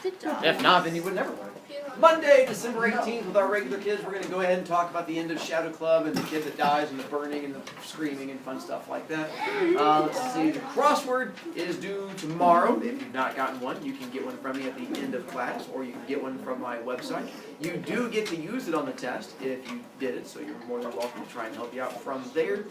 Good job. If not, then you would never learn. Monday, December 18th, with our regular kids, we're going to go ahead and talk about the end of Shadow Club and the kid that dies and the burning and the screaming and fun stuff like that. Let's see, the crossword is due tomorrow. If you've not gotten one, you can get one from me at the end of class, or you can get one from my website. You do get to use it on the test if you did it, so you're more than welcome to try and help you out from there.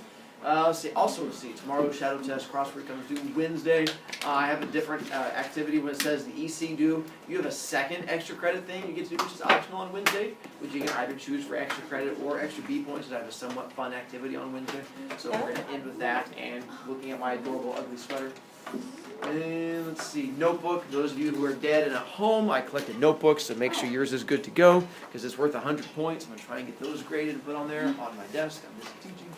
Let's see, tomorrow's shadow test crossword comes due Wednesday. I have a different activity when it says the EC due. You have a second extra credit thing you get to do, which is optional on Wednesday, which you can either choose for extra credit or extra B points. I have a somewhat fun activity on Wednesday. So we're going to end with that and looking at my adorable ugly sweater. And let's see, notebook. Those of you who are dead and at home, I collected notebooks, so make sure yours is good to go because it's worth 100 points. I'm going to try and get those graded and put on there on my desk. I'm just teaching.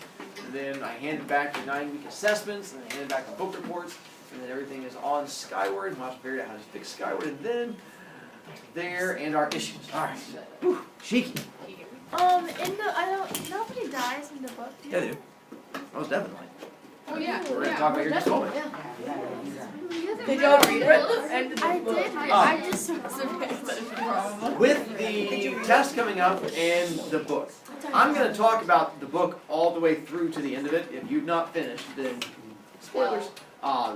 And then I handed back the 9-week assessments, and then I handed back the book reports, and then everything is on Skyward. I'll figure out how to fix Skyward, and then there and our issues. All right. Whew, cheeky. Nobody dies in the book, do you? Yeah, they do. Most definitely. Oh yeah. We're going to talk about your installment. Did y'all read it? I did read it. I just wasn't With the test coming up and the book, I'm going to talk about the book all the way through to the end of it. If you've not finished, then spoilers.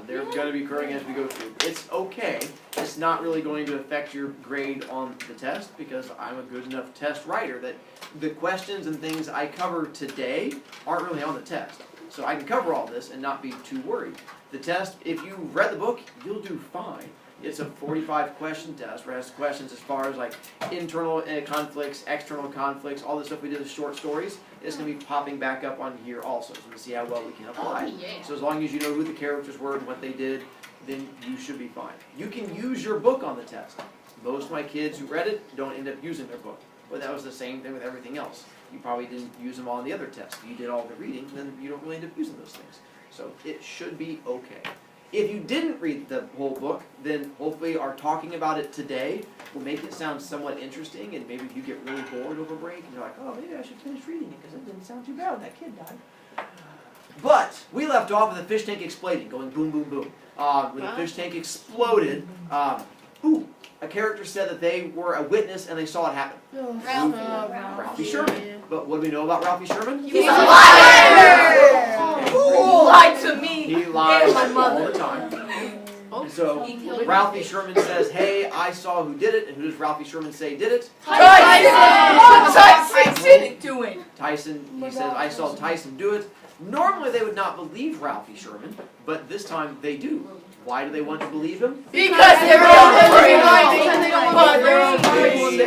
They're going to be occurring as we go through. It's okay. It's not really going to affect your grade on the test because I'm a good enough test writer that the questions and things I cover today aren't really on the test. So I can cover all this and not be too worried. The test, if you read the book, you'll do fine. It's a 45-question test where it has questions as far as like internal conflicts, external conflicts, all the stuff we did with short stories. It's going to be popping back up on here also, so we'll see how well we can apply it. So as long as you know who the characters were and what they did, then you should be fine. You can use your book on the test. Most of my kids who read it don't end up using their book. But that was the same thing with everything else. You probably didn't use them all in the other tests. If you did all the reading, then you don't really end up using those things. So it should be okay. If you didn't read the whole book, then hopefully our talking about it today will make it sound somewhat interesting, and maybe if you get really bored over break and you're like, oh, maybe I should finish reading it because it didn't sound too bad when that kid died. But we left off with the fish tank exploding, going boom, boom, boom. When the fish tank exploded, a character said that they were a witness and they saw it happen. Ralphie Sherman. But what do we know about Ralphie Sherman? He's a liar! He lied to me. He lies all the time. And so Ralphie Sherman says, hey, I saw who did it. And who does Ralphie Sherman say did it? Tyson did it to him. Tyson, he says, I saw Tyson do it. Normally they would not believe Ralphie Sherman, but this time they do. Why do they want to believe him? Because they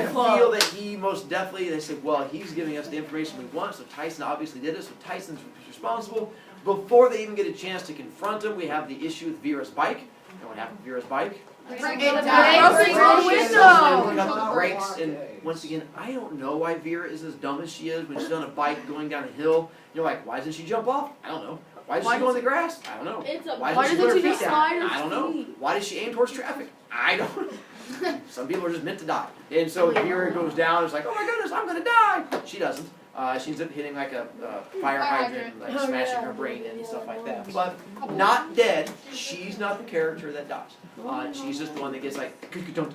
feel that he most definitely, they say, well, he's giving us the information we want, so Tyson obviously did it, so Tyson's responsible. Before they even get a chance to confront him, we have the issue with Vera's bike. And what happened to Vera's bike? Cut the brakes, and once again, I don't know why Vera is as dumb as she is when she's on a bike going down a hill. You're like, why doesn't she jump off? I don't know. Why does she go in the grass? I don't know. Why doesn't she put her feet down? I don't know. Why does she aim towards traffic? I don't know. Some people are just meant to die. And so Vera goes down, it's like, oh my goodness, I'm going to die. She doesn't. She ends up hitting like a fire hydrant, like smashing her brain in and stuff like that. But not dead. She's not the character that dies. She's just the one that gets like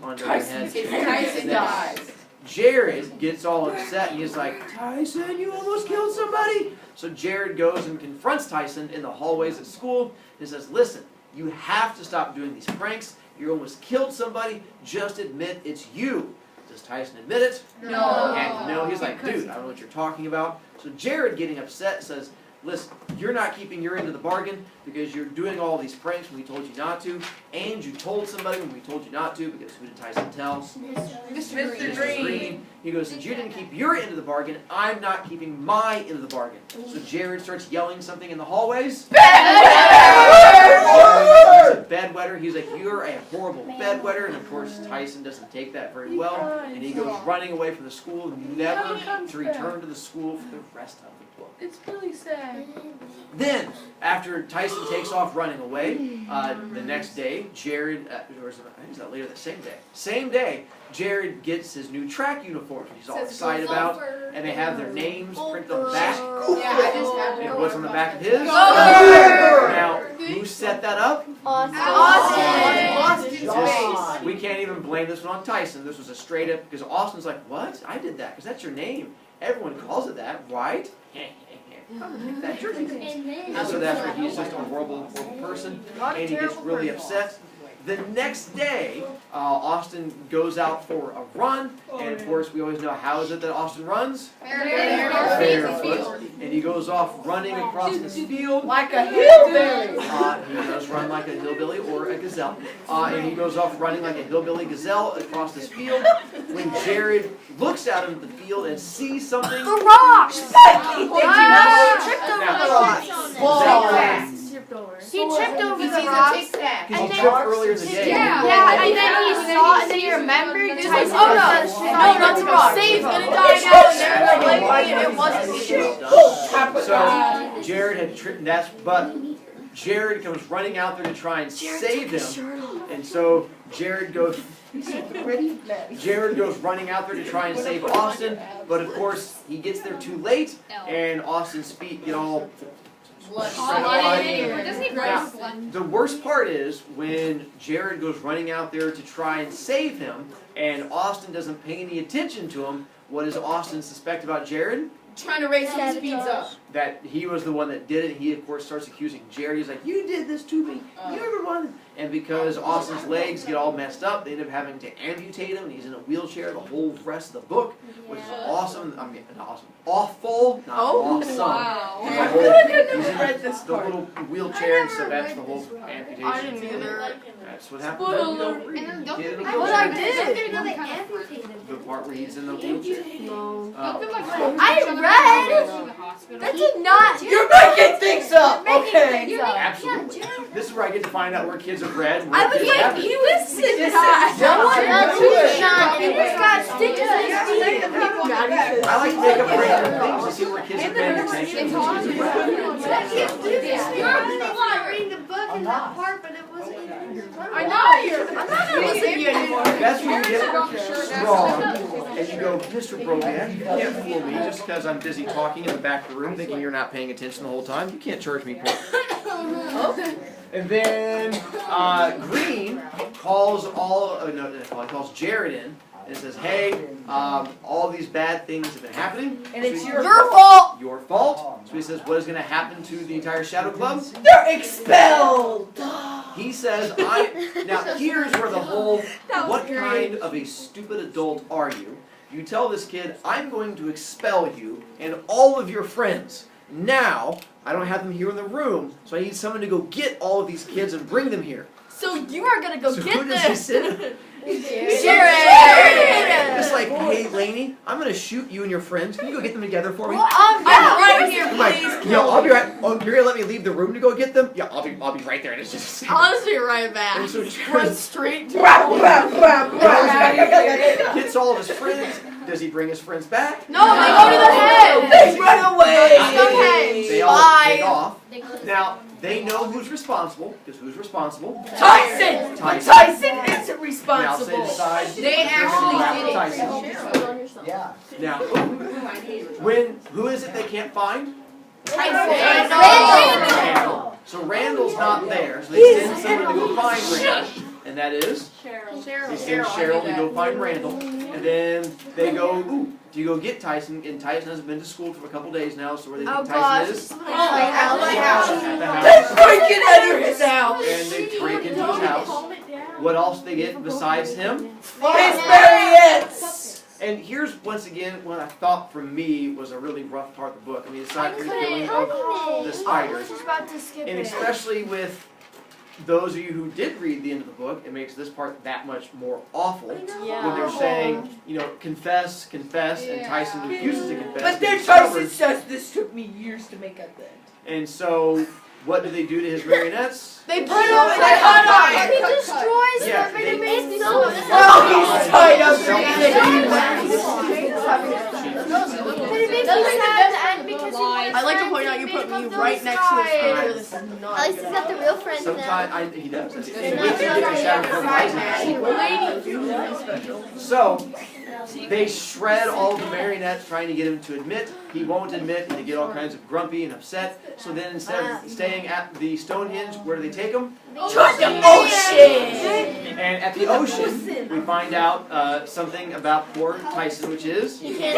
under her head. Tyson dies. Jared gets all upset and he's like, Tyson, you almost killed somebody. So Jared goes and confronts Tyson in the hallways at school and says, listen, you have to stop doing these pranks. You almost killed somebody. Just admit it's you. Does Tyson admit it? No. And no, he's like, dude, I don't know what you're talking about. So Jared, getting upset, says, listen, you're not keeping your end of the bargain because you're doing all these pranks when we told you not to, and you told somebody when we told you not to, because who did Tyson tell? Mr. Green. He goes, since you didn't keep your end of the bargain, I'm not keeping my end of the bargain. So Jared starts yelling something in the hallways. Bedwetter. He's like, you're a horrible bedwetter. And of course, Tyson doesn't take that very well. And he goes running away from the school, never to return to the school for the rest of the book. It's really sad. Then, after Tyson takes off running away, the next day, Jared, or is that later the same day? Same day, Jared gets his new track uniform. He's all excited about, and they have their names printed on the back. Yeah, I just have And what's on the back of his? Gopher! Now, Who set that up? Austin. Just- we can't even blame this one on Tyson. This was a straight up, because Austin's like, what? I did that, because that's your name. Everyone calls it that, right? That's your name. And so that's why he's just a horrible, horrible person, and he gets really upset. The next day, Austin goes out for a run, and of course we always know how is it that Austin runs? Barefoot. And he goes off running across this field. Like a hillbilly. He does run like a hillbilly or a gazelle. And he goes off running like a hillbilly gazelle across this field. When Jared looks out into the field and sees something. The rocks! Becky! He tripped over He's the a rocks. tic-tac. Because he And tripped then- earlier in the day. Yeah, and then he saw, and then he remembered. He was like, oh no, not the rock. Save's gonna die now, and they're like, and it wasn't the So Jared had tripped. But Jared comes running out there to try and save him, and so Jared goes running out there to try and save Austin, but of course he gets there too late, and Austin's feet get all. The worst part is when Jared goes running out there to try and save him, and Austin doesn't pay any attention to him. What does Austin suspect about Jared? Trying to raise his speeds up. That he was the one that did it. He, of course, starts accusing Jared. He's like, you did this to me. You're the one. And because Austin's legs get all messed up, they end up having to amputate him. And he's in a wheelchair the whole rest of the book, which is awesome. I mean, not awesome. Awful, not awesome. Wow. The I whole- couldn't he's in read this the part. little wheelchair, and so that's the whole amputation. I didn't either. That's what happened. But I did. The part where he's in the wheelchair. I read. That did not. You're making things up! Okay. Absolutely. This is where I get to find out where kids have read. Where I was kids like, haven't. he was sitting This is high. not- He's not. And he's got stitches in his feet. I like to make up random things to see where kids have read and say kids have read. reading the book in that part, but it wasn't. I know. I'm not gonna listen to you anymore. That's where you get wrong. And you go, Mr. Brovicast, you can't fool me just because I'm busy talking in the back of the room thinking you're not paying attention the whole time. You can't charge me points. And then Green calls calls Jared in and says, hey, all these bad things have been happening. And it's So your fault. Your fault. So he says, what is going to happen to the entire Shadow Club? They're expelled! He says, now here's where the whole, what kind of a stupid adult are you? You tell this kid, I'm going to expel you and all of your friends. Now, I don't have them here in the room, so I need someone to go get all of these kids and bring them here. So you are gonna go So get who does he this. send? Jared. Just like, hey, Lainey, I'm going to shoot you and your friends. Can you go get them together for me? I'm right here, I'm like, please. yo, I'll be right. Oh, you're gonna let me leave the room to go get them? Yeah, I'll be right there. And it's just. I'll just be right back. And so Run Jared straight to gets all of his friends. Does he bring his friends back? No, they go to the head. They run away! Okay. They all take Bye. off. Now, they know who's responsible, because who's responsible? Tyson! Tyson. Tyson isn't Now, say responsible! decide. They actually did it. Tyson. Yeah. Now, who is it they can't find? Randall. So Randall's not there, so they send someone to go find Randall. And that is? They send Cheryl to go find Randall. And then they go, ooh, do you go get Tyson? And Tyson hasn't been to school for a couple days now, so where they think Tyson is? At my house. At the house. Let's break it under his house! And they break into his house. What else they get besides him? His marionettes! And here's, once again, what I thought for me was a really rough part of the book. I mean, aside from the killing of the spiders, and especially with those of you who did read the end of the book, it makes this part that much more awful. When they're saying, confess, confess, and Tyson refuses to confess. But then he's Tyson stubborn. says, this took me years to make up that. And so, what do they do to his marionettes? They put him in the cut. He destroys Yeah, them. they- It makes no sense. Oh, he's tied up But it makes me sad to end because he wanted I like to friends point out and you make put up me those right next to his guys. picture. This is At not least he's got the real friends now. Sometimes, he does. That's it. So, they shred all the marionettes trying to get him to admit he won't admit, and they get all kinds of grumpy and upset. So then instead of staying at the Stonehenge, where do they take him? To the ocean! And at the ocean, we find out something about poor Tyson, which is... He can't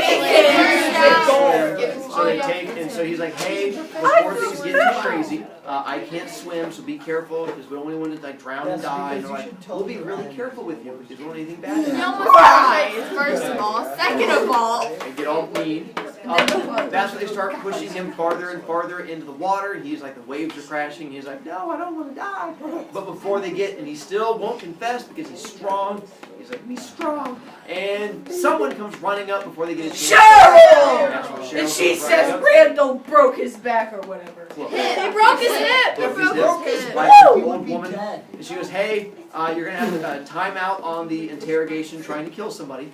swim. So they take, and so he's like, hey, before things get too crazy, I can't swim, so be careful, because we don't want anyone to like drown and die. And they're like, we'll be really careful with you, because we don't want anything bad to He happen. almost dies, first of all. Second of all, They get all mean. That's when they start pushing him farther and farther into the water. He's like, the waves are crashing. He's like, no, I don't want to die. But before they get, and he still won't confess because he's strong. He's like, be strong. And someone comes running up before they get a chance. Cheryl! That's when Cheryl And she comes running says up. Randall broke his back or whatever. Well, he broke his hip. He broke his hip. Like an old woman. And she goes, hey, you're going to have a timeout on the interrogation trying to kill somebody.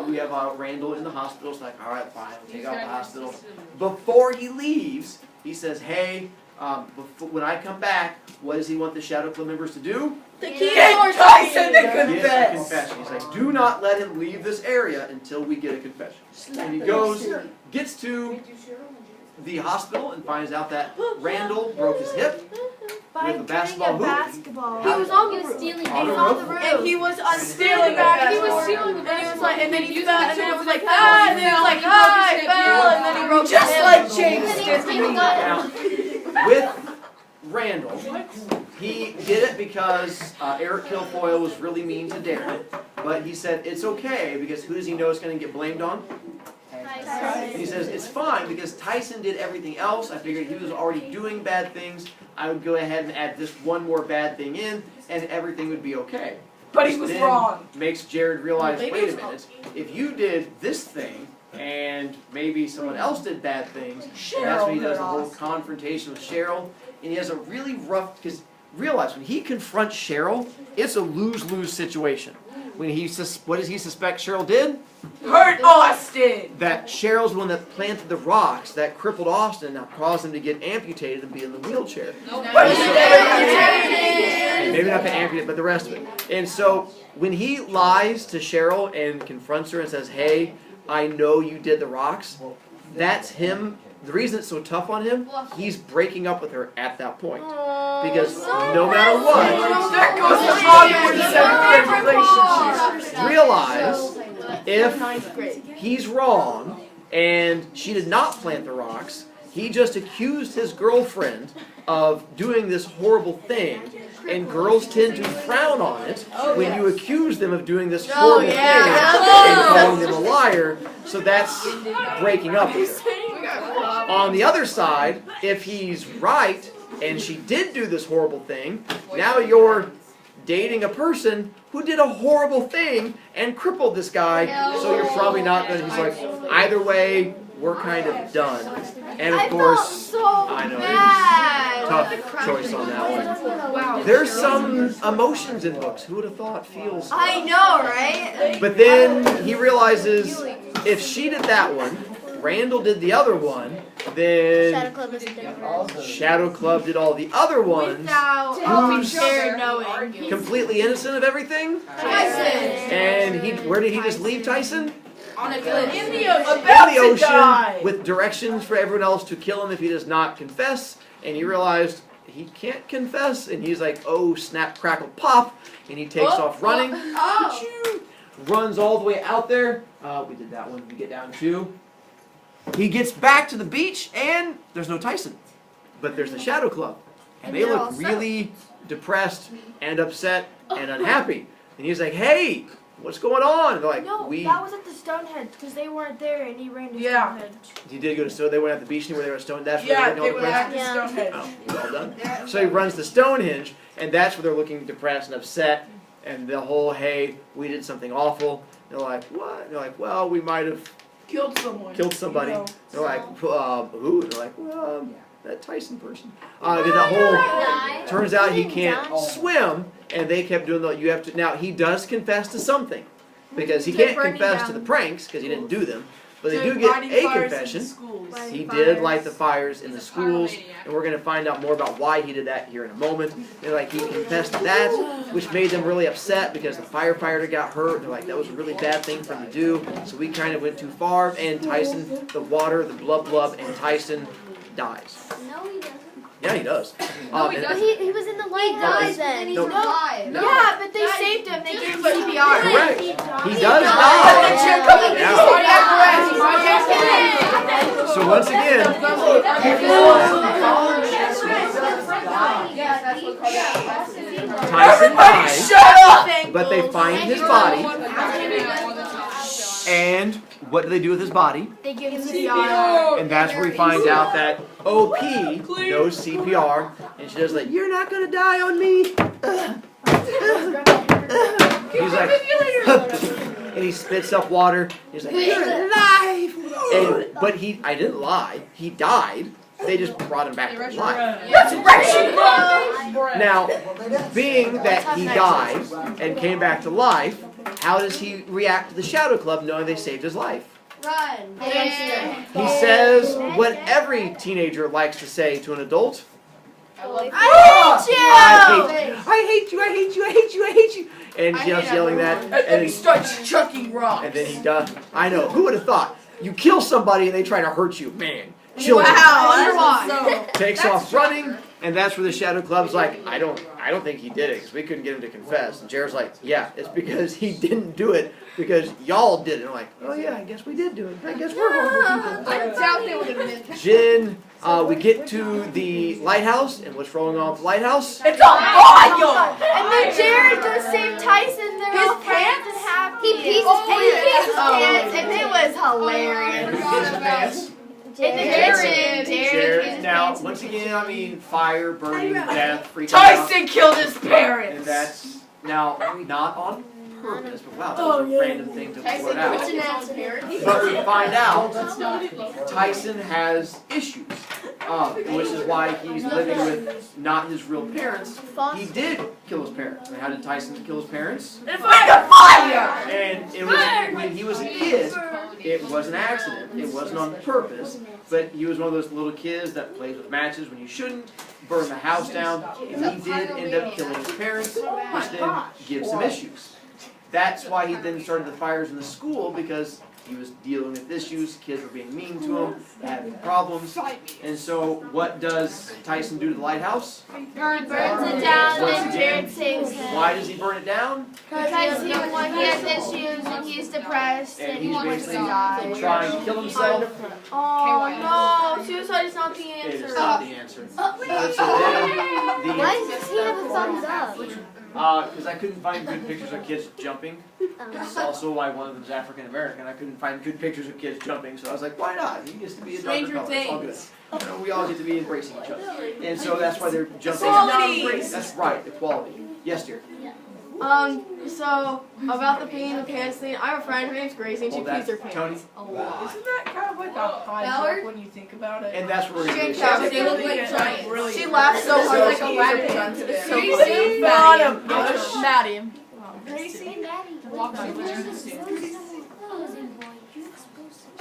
We have Randall in the hospital. It's like, all right, fine, we'll take out the hospital. Before he leaves, he says, hey, when I come back, what does he want the Shadow Club members to do? Get Tyson to Get a confess! confession. He's like, do not let him leave this area until we get a confession. And he goes, gets to the hospital and finds out that Randall broke his hip with a basketball hoop. He was on the roof. On the roof. And he was Stealing unstealing back. the He was basketball. stealing the basketball. And he was like, and then he fell, and then it was like, ah, and then it was like, ah, I fell, and then he broke his Just hip. like James did to me. Now, with Randall, he did it because Eric Kilfoyle was really mean to Darren, but he said it's okay because who does he know is going to get blamed on? And he says it's fine because Tyson did everything else. I figured he was already doing bad things. I would go ahead and add this one more bad thing in, and everything would be okay. But he was Then wrong. Makes Jared realize, wait a minute, if you did this thing, and maybe someone else did bad things, and that's when he does the whole confrontation with Cheryl, and he has a really rough, because realize, when he confronts Cheryl, it's a lose-lose situation. When he, what does he suspect Cheryl did? Hurt Austin! That Cheryl's the one that planted the rocks that crippled Austin, that caused him to get amputated and be in the wheelchair. But he never Maybe not the amputated, but the rest of it. And so, when he lies to Cheryl and confronts her and says, hey, I know you did the rocks, that's him. The reason it's so tough on him, he's breaking up with her at that point. Because no matter what, That goes to Hollywood 7 relationships. realize if he's wrong and she did not plant the rocks, he just accused his girlfriend of doing this horrible thing, and girls tend to frown on it when you accuse them of doing this horrible thing and calling them a liar, so that's breaking up with her. On the other side, if he's right and she did do this horrible thing, now you're dating a person who did a horrible thing and crippled this guy, so you're probably not going to, he's like, either way, we're kind of done. And of course, I know, tough choice on that one. There's some emotions in books. Who would have thought feels? I know, right? But then he realizes if she did that one, Randall did the other one, then Shadow Club is different. Shadow Club did all the other ones. Without Who's Jared knowing. completely innocent of everything? Tyson. And where did he just leave Tyson? On a cliff. In the ocean. In About the to ocean die. with directions for everyone else to kill him if he does not confess. And he realized he can't confess, and he's like, oh, snap, crackle, pop, and he takes off running. Runs all the way out there. We did that one. We get down to. He gets back to the beach, and there's no Tyson. But there's the Shadow Club. And they look really depressed and upset and unhappy. And he's like, hey, what's going on? And they're like, No, that was at the Stonehenge because they weren't there and he ran to Stonehenge. He did go to Stonehenge. They went at the beach where they were at Stonehenge. That's where Yeah, they were they getting all were the at questions. the Stonehenge. Oh, well done. So he runs to Stonehenge, and that's where they're looking depressed and upset. And the whole, hey, we did something awful. They're like, what? And they're like, well, we might have Killed someone. killed somebody. You know, They're like, who? They're like, well, that Tyson person. Did that whole, turns out he can't swim, and they kept doing the, you have to, now he does confess to something, because he can't confess to the pranks, because he didn't do them, But they do get a confession. He did light the fires in the schools, and we're going to find out more about why he did that here in a moment. They're like, he confessed to that, which made them really upset because the firefighter got hurt. They're like, that was a really bad thing for him to do, so we kind of went too far, and Tyson, the water, the blub, and Tyson dies. No, he doesn't. Yeah, he does. No, he doesn't. He was in the lighthouse then. No. Yeah, but they saved him. They gave him CPR. Correct. He does die. Yeah. So once again, Tyson dies, but they find his body, and what do they do with his body? They give him CPR. And that's where we find out that OP knows CPR, and she does like, "You're not gonna die on me." He's like, and he spits up water. He's like, "You're alive!" But I didn't lie. He died. They just brought him back to life. Now, being that he died and came back to life, how does he react to the Shadow Club knowing they saved his life? Run. He says what every teenager likes to say to an adult. I hate you! I hate you. And he starts yelling that. And then he starts chucking rocks. And then he does. I know. Who would have thought? You kill somebody and they try to hurt you. Man. Children. Wow, Takes off running, and that's where the Shadow Club's like, I don't think he did it because we couldn't get him to confess. And Jared's like, yeah, it's because he didn't do it because y'all did it. And I'm like, oh yeah, I guess we did do it. I guess we're horrible people. Jen, we get to the lighthouse, and what's rolling on at the lighthouse? It's on fire! And then Jared goes save Tyson. They're all friends and happy. He pees his pants. And it was hilarious. And who gets the pants? In the kitchen, Jared. Now, once again, I mean, fire, burning, death, freaking out. Tyson killed his And parents! that's now not on purpose, but wow, that was a random thing to point out. But we find out Tyson has issues, which is why he's living with not his real parents. He did kill his parents. And how did Tyson kill his parents? With a fire! And it was when he was a kid. It was an accident. It wasn't on purpose. But he was one of those little kids that plays with matches when you shouldn't, burn the house down, and he did end up killing his parents, which then gives him issues. That's why he then started the fires in the school, because he was dealing with issues, kids were being mean to him, having problems. And so what does Tyson do to the lighthouse? Burns it down and Jared saves him. Why does he burn it down? Because he has issues and he's depressed And and he he's wants to basically die. trying to kill himself. Oh no, suicide is not the It answer. is not the answer. So Why does he have a thumbs up? because I couldn't find good pictures of kids jumping. That's also why one of them's African American. I couldn't find good pictures of kids jumping, so I was like, why not? He gets to be a darker color. It's all good. You know, we all get to be embracing each other. And so that's why they're jumping. Equality! That's right, equality. Yes, dear. So about the peeing in the pants thing, I have a friend, her name's Gracie, and she Hold that, pees her pants Tony. a lot. Isn't that kind of like a high jump when you think about it? And that's what we're She going ain't to counting. do. They look like giants. Really She laughs so hard like a rabbit. It's so funny. Maddie.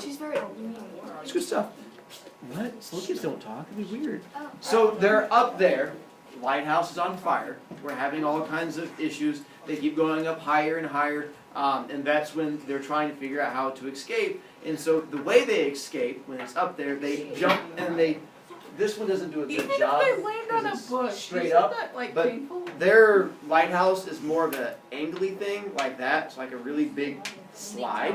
She's very. It's good stuff. What? Slow kids don't talk. It'd be weird. So they're up there. The lighthouse is on fire. We're having all kinds of issues. They keep going up higher and higher. And that's when they're trying to figure out how to escape. And so the way they escape, when it's up there, they jump and they... This one doesn't do a good Even job. if they land on a bush, straight isn't up, that like but painful? their lighthouse is more of an angly thing, like that. It's like a really big slide.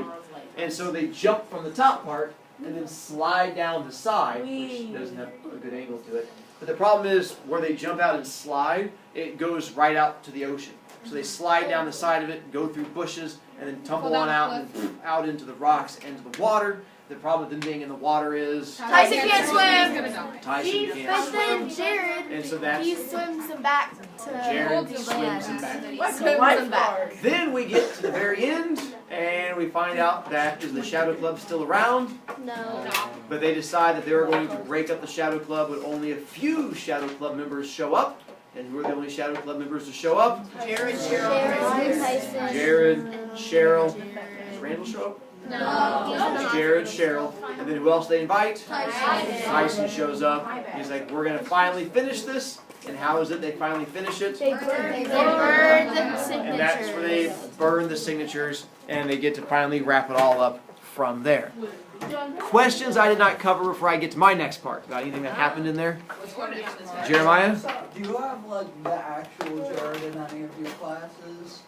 And so they jump from the top part and then slide down the side, which doesn't have a good angle to it. But the problem is, where they jump out and slide, it goes right out to the ocean. So they slide down the side of it, go through bushes, and then tumble on out and out into the rocks, into the water. The problem with them being in the water is Tyson can't swim. Tyson can't But swim. then Jared, And so that's he swims them back to Jared the swims land. them back. What's So the life back. Then we get to the very end, and we find out that is the Shadow Club still around? No. But they decide that they were going to break up the Shadow Club when only a few Shadow Club members show up. And who are the only Shadow Club members to show up? Jared, Cheryl, Tyson. Jared, Cheryl. Does Randall show up? No. Jared, Cheryl, and then who else they invite? Tyson shows up. He's like, we're going to finally finish this. And how is it they finally finish it? They burn the signatures. And that's where they burn the signatures, and they get to finally wrap it all up from there. Questions I did not cover before I get to my next part about anything that happened in there? Jeremiah? Do you have like the actual Jared in any of your classes?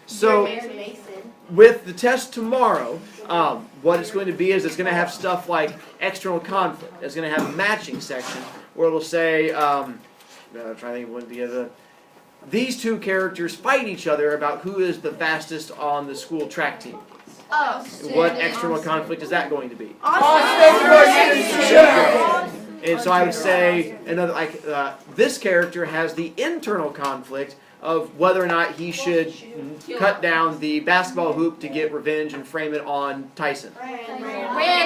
So, with the test tomorrow, what it's going to be is it's going to have stuff like external conflict. It's going to have a matching section where it'll say, I'm trying to think of one together. These two characters fight each other about who is the fastest on the school track team. What external conflict is that going to be? And so I would say another this character has the internal conflict of whether or not he should cut down the basketball hoop to get revenge and frame it on Tyson.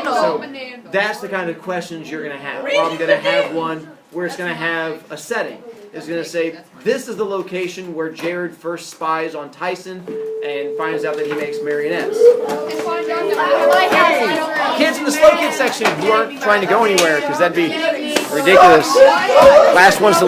So that's the kind of questions you're going to have. Or I'm going to have one where it's going to have a setting. It's going to say, this is the location where Jared first spies on Tyson and finds out that he makes marionettes. Kids in the slow kid section who aren't trying to go anywhere, because that'd be ridiculous. Last one's to